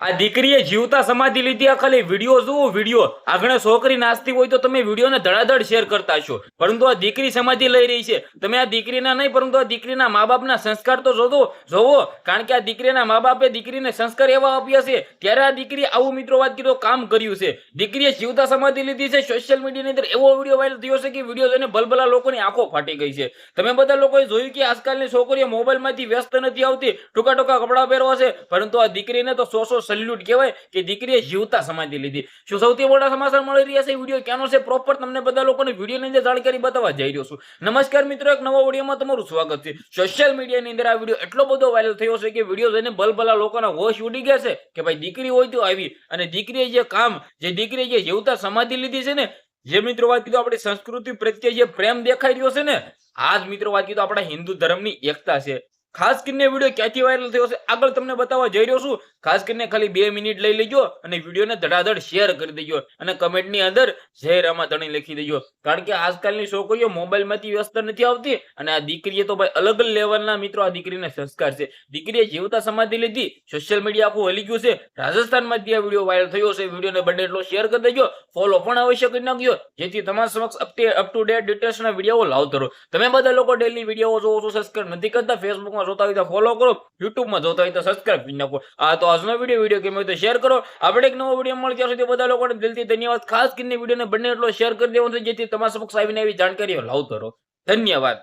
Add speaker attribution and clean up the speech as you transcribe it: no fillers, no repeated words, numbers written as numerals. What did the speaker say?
Speaker 1: આ દીકરીએ જીવતા સમાધિ લીધી. આ ખાલી વિડીયો જુઓ, વિડીયો આગળ છોકરી નાસ્તી હોય તો તમે વિડીયોને ધડાધડ શેર કરતા છો, પરંતુ આ દીકરી સમાધિ લઈ રહી છે. તમે આ દીકરીના નહીં પરંતુ આ દીકરીના મા બાપના સંસ્કાર તો જોવો, કારણ કે આ દીકરીના મા બાપે દીકરીને સંસ્કાર એવા આપ્યા છે, ત્યારે આ દીકરી આવું મિત્રો વાત કીધો કામ કર્યું છે. દીકરીએ જીવતા સમાધિ લીધી છે. સોશિયલ મીડિયાની અંદર એવો વિડીયો વાયરલ થયો છે કે વિડીયો જોઈને ભલભલા લોકોની આંખો ફાટી ગઈ છે. તમે બધા લોકોએ જોયું કે આજકાલની છોકરીઓ મોબાઈલમાંથી વ્યસ્ત નથી આવતી, ટૂંકા ટૂંકા કપડા પહેરવા છે, પરંતુ આ દીકરીને તો સો સલ્યુટ કહેવાય કે દીકરીએ જીવતા સમાધિ લીધી. શું સૌથી મોટા સમાચાર મળી રહ્યા છે? વિડીયો ક્યાંનો છે પ્રોપર તમને બધા લોકોને વિડીયોની અંદર જાણકારી બતાવવા જઈ રહ્યો છું. નમસ્કાર મિત્રો, એક નવા વિડીયોમાં તમારું સ્વાગત છે. સોશિયલ મીડિયાની અંદર આ વિડીયો એટલો બધો વાયરલ થયો છે કે વિડીયો જોઈને ભલભલા લોકોના હોશ ઉડી ગયા છે કે ભાઈ દીકરી હોય તો આવી, અને દીકરીએ દીકરીએ જે જીવતા સમાધિ લીધી છે ને, જે મિત્રો વાત કીધું આપણી સંસ્કૃતિ પ્રત્યે જે પ્રેમ દેખાઈ રહ્યો છે ને, આ જ મિત્રો વાત કીધું આપણા હિન્દુ ધર્મની એકતા છે. ખાસ કરીને વિડીયો ક્યાંથી વાયરલ થયો છે આગળ તમને બતાવવા જઈ રહ્યો છું. ખાસ કરીને ખાલી 2 મિનિટ લઈ લેજો અને વિડીયોને ધડાધડ શેર કરી દેજો અને કમેન્ટની અંદર જય રામા ધણી લખી દેજો, કારણ કે આજકાલની છોકરીઓ મોબાઈલમાંથી વ્યસ્ત નથી આવતી, અને આ દીકરીએ તો ભાઈ અલગ લેવલના મિત્રો આ દીકરીને સંસ્કાર છે. દીકરીએ જીવતા સમાધિ લીધી. સોશિયલ મીડિયા આખું હલી ગયું છે. રાજસ્થાનમાંથી આ વિડીયો વાયરલ થયો છે. વિડીયોને બને એટલો શેર કરી દેજો, ફોલો પણ અવશ્ય કરી નાખજો, જેથી તમારા સમક્ષ અપ ટુ ડેટ ડિટેલ્સના વિડીયો લાવતો રહો. તમે બધા લોકો ડેલી વિડીયો જોવો છો, સબસ્ક્રાઇબ નથી કરતા, ફેસબુકમાં જોતા હોય તો ફોલો કરો, યુટ્યુબમાં જોતા હોય તો સબસ્ક્રાઇબ કરી નાખો. આ તો આજનો વિડીયો ગમે તો શેર કરો. આપણે એક નવો વિડીયો મળે ત્યાં સુધી બધા લોકોને દિલથી ધન્યવાદ. ખાસ કરીને વિડીયોને બને એટલો શેર કરી દેવાનો છે, જેથી તમારા સમક્ષ આવીને એવી જાણકારીઓ લાવતો રહો. ધન્યવાદ.